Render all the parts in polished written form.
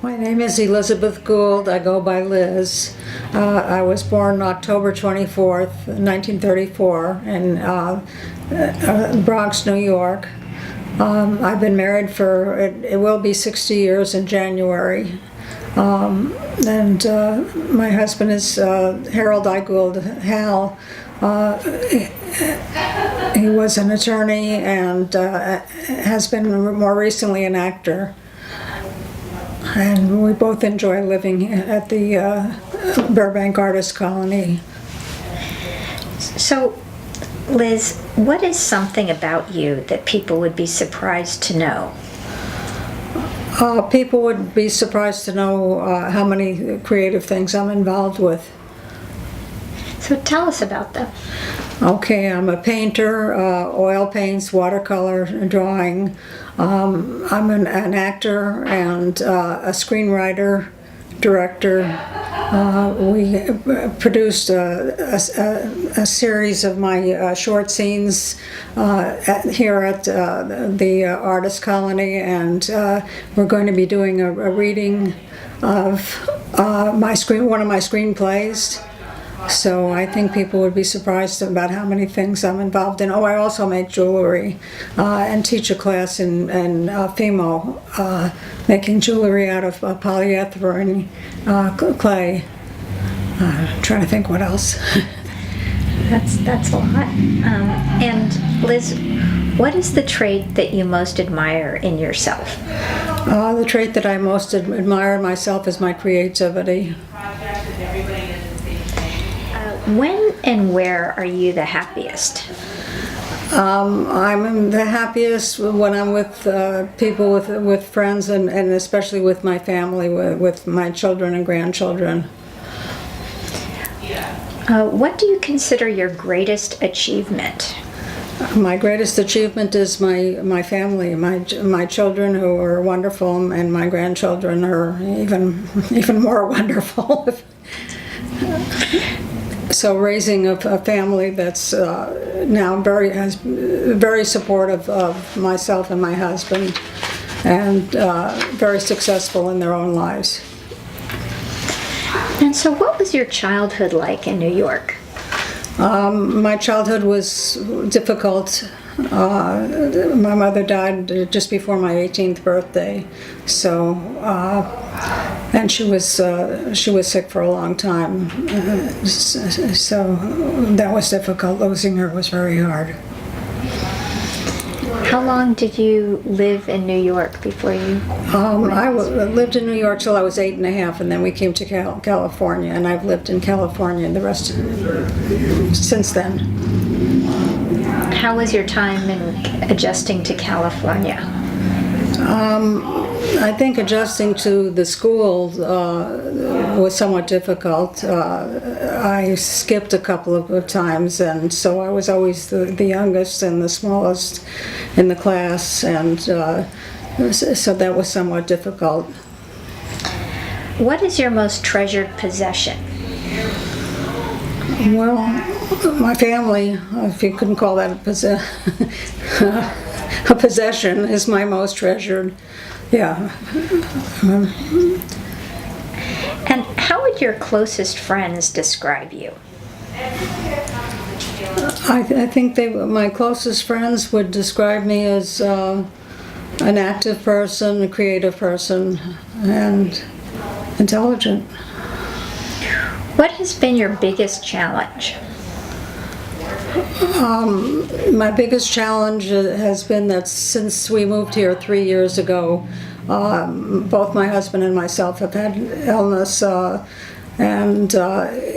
My name is Elizabeth Gould. I go by Liz. I was born October 24th, 1934 in Bronx, New York. I've been married for, it will be 60 years in January. And my husband is Harold I. Gould, Hal. He was an attorney and has been more recently an actor. And we both enjoy living at the Burbank Artist Colony. So, Liz, what is something about you that people would be surprised to know? People would be surprised to know how many creative things I'm involved with. So tell us about them. Okay, I'm a painter, oil paints, watercolor, drawing. I'm an actor and a screenwriter, director. We produced a series of my short scenes here at the Artist Colony, and we're going to be doing a reading of one of my screenplays. So I think people would be surprised about how many things I'm involved in. Oh, I also make jewelry and teach a class in FEMO, making jewelry out of polyethylene clay. Trying to think what else. That's a lot. And Liz, what is the trait that you most admire in yourself? The trait that I most admire in myself is my creativity. When and where are you the happiest? I'm the happiest when I'm with people, with friends, and especially with my family, with my children and grandchildren. What do you consider your greatest achievement? My greatest achievement is my family, my children, who are wonderful, and my grandchildren are even more wonderful. So raising a family that's now very supportive of myself and my husband, and very successful in their own lives. And so what was your childhood like in New York? My childhood was difficult. My mother died just before my 18th birthday, so and she was sick for a long time, so that was difficult. Losing her was very hard. How long did you live in New York before you? I lived in New York till I was 8 and a half, and then we came to California, and I've lived in California the rest since then. How was your time in adjusting to California? I think adjusting to the school was somewhat difficult. I skipped a couple of times, and so I was always the youngest and the smallest in the class, and so that was somewhat difficult. What is your most treasured possession? Well, my family, if you couldn't call that a possession, is my most treasured. Yeah. And how would your closest friends describe you? I think my closest friends would describe me as an active person, a creative person, and intelligent. What has been your biggest challenge? My biggest challenge has been that since we moved here 3 years ago, both my husband and myself have had illness, and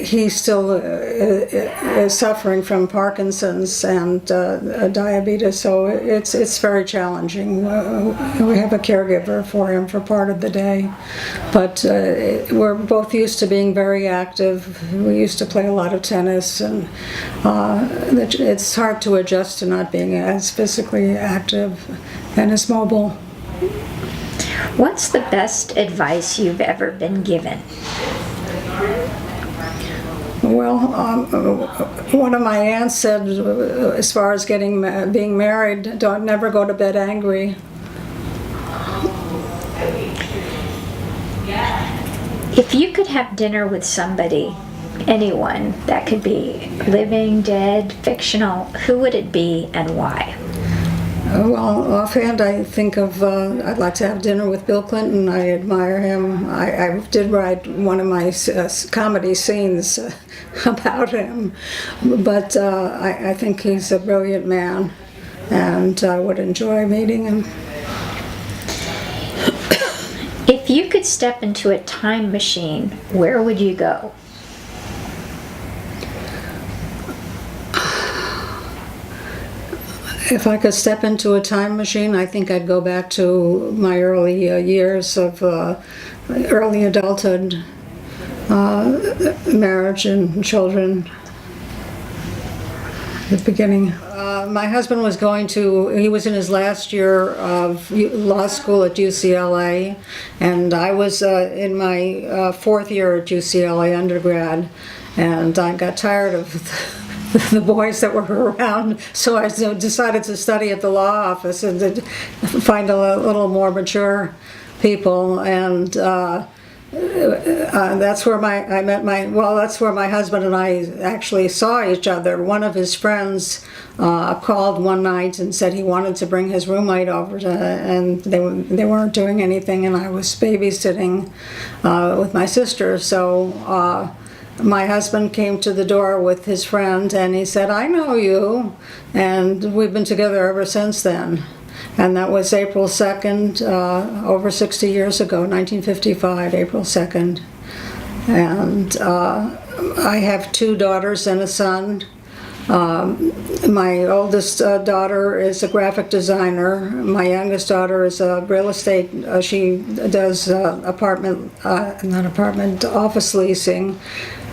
he still is suffering from Parkinson's and diabetes, so it's very challenging. We have a caregiver for him for part of the day, but we're both used to being very active. We used to play a lot of tennis, and it's hard to adjust to not being as physically active and as mobile. What's the best advice you've ever been given? Well, one of my aunts said, as far as being married, don't never go to bed angry. And how would your closest friends describe you? Well, my biggest challenge has been that since we moved here 3 years ago, both my husband and myself have had illness, and If you could have dinner with somebody, anyone, that could be living, dead, fictional, who would it be and why? Well, offhand, I think of, I'd like to have dinner with Bill Clinton. I admire him. I did write one of my comedy scenes about him, but I think he's a brilliant man, and I would enjoy meeting him. If you could step into a time machine, where would you go? If I could step into a time machine, I think I'd go back to my early years of early adulthood, marriage and children, the beginning. My husband was he was in his last year of law school at UCLA, and I was in my fourth year at UCLA undergrad, and I got tired of the boys that were around, so I decided to study at the law office and to find a little more mature people, and that's where that's where my husband and I actually saw each other. One of his friends called one night and said he wanted to bring his roommate over and they weren't doing anything, and I was babysitting with my sister, so my husband came to the door with his friend and he said, "I know you," and we've been together ever since then. And that was April 2nd, over 60 years ago, 1955, April 2nd. And I have 2 daughters and a son. My oldest daughter is a graphic designer. My youngest daughter is a real estate, she does office leasing.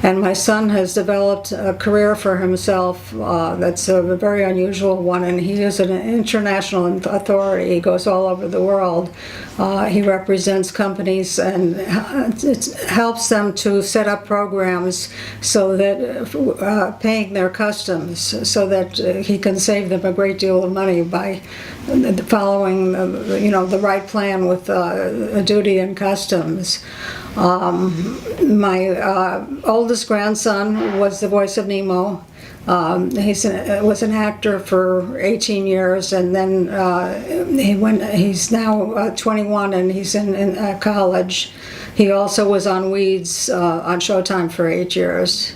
And my son has developed a career for himself that's a very unusual one, and he is an international authority. He goes all over the world. He represents companies and it helps them to set up programs so that paying their customs, so that he can save them a great deal of money by following the right plan with duty and customs. My oldest grandson was the voice of Nemo. Was an actor for 18 years, and then he's now 21 and he's in college. He also was on Weeds on Showtime for 8 years.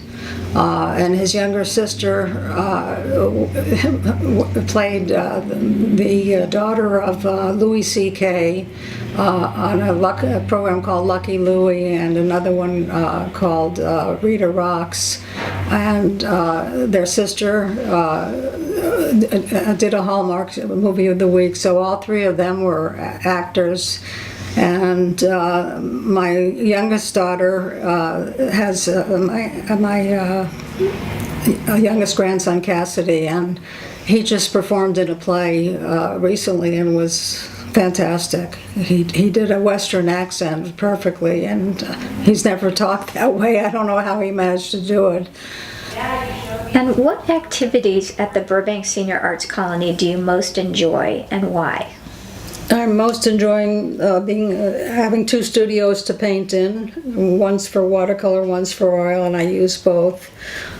And his younger sister played the daughter of Louis C.K. On a program called Lucky Louie, and another one called Rita Rocks. And their sister did a Hallmark movie of the week, so all 3 of them were actors. And my youngest daughter has my youngest grandson, Cassidy, and he just performed in a play recently and was fantastic. He did a Western accent perfectly, and he's never talked that way. I don't know how he managed to do it. And what activities at the Burbank Senior Arts Colony do you most enjoy, and why? I'm most enjoying having 2 studios to paint in. One's for watercolor, one's for oil, and I use both.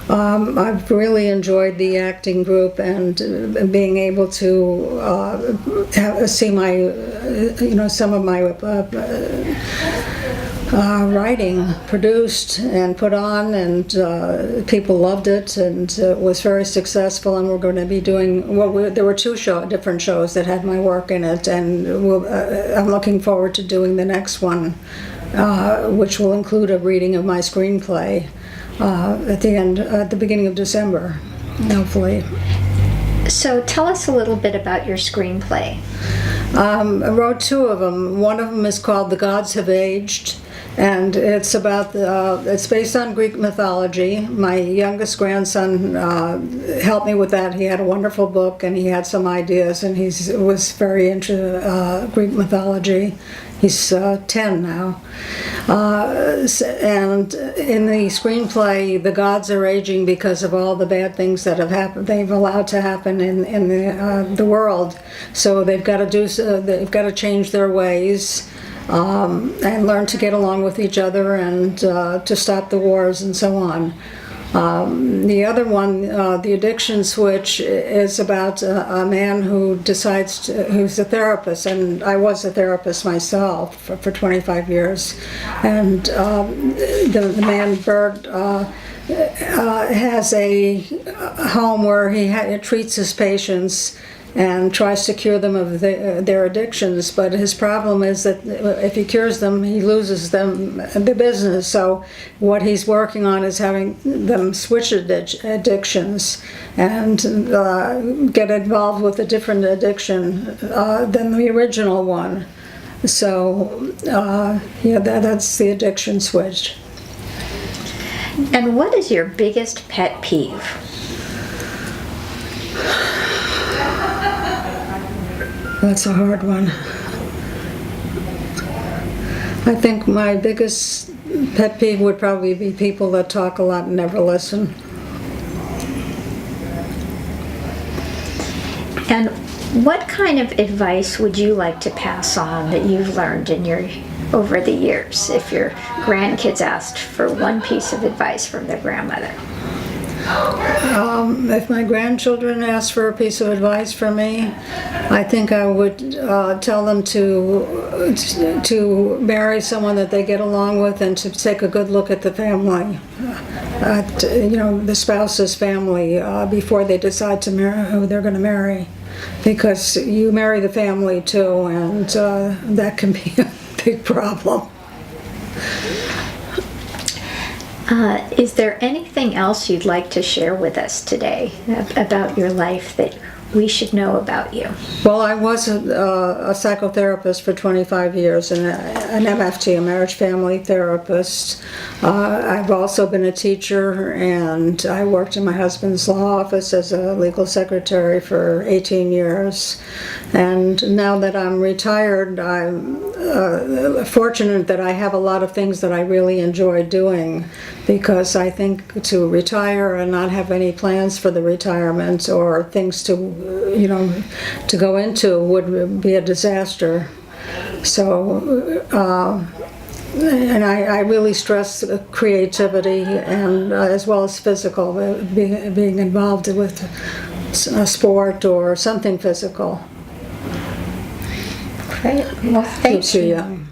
I've really enjoyed the acting group and being able to see some of my writing produced and put on, and people loved it, and it was very successful. And we're going to be doing there were 2 different shows that had my work in it, and I'm looking forward to doing the next one, which will include a reading of my screenplay at the beginning of December, hopefully. So tell us a little bit about your screenplay. I wrote 2 of them. One of them is called The Gods Have Aged, and it's about it's based on Greek mythology. My youngest grandson helped me with that. He had a wonderful book and he had some ideas, and he was very into Greek mythology. He's 10 now. And in the screenplay, the gods are aging because of all the bad things that have happened. They've allowed to happen in the world. So they've got to change their ways. and learn to get along with each other and to stop the wars and so on. The other one, The Addiction Switch, is about a man who decides who's a therapist, and I was a therapist myself for 25 years. And the man, Bert, has a home where he treats his patients and tries to cure them of their addictions, but his problem is that if he cures them, he loses them the business. So what he's working on is having them switch addictions and get involved with a different addiction than the original one. So that's The Addiction Switch. And what is your biggest pet peeve? That's a hard one. I think my biggest pet peeve would probably be people that talk a lot and never listen. And what kind of advice would you like to pass on that you've learned over the years, if your grandkids asked for one piece of advice from their grandmother? If my grandchildren asked for a piece of advice from me, I think I would tell them to marry someone that they get along with and to take a good look at the family, the spouse's family, before they decide to marry who they're going to marry, because you marry the family too, and that can be a big problem. Is there anything else you'd like to share with us today about your life that we should know about you? Well, I was a psychotherapist for 25 years and an MFT, a marriage family therapist. I've also been a teacher, and I worked in my husband's law office as a legal secretary for 18 years. And now that I'm retired, I'm fortunate that I have a lot of things that I really enjoy doing, because I think to retire and not have any plans for the retirement or things to go into would be a disaster. So, and I really stress creativity and as well as physical, being involved with a sport or something physical. Great. Well, thank Keeps you you. young.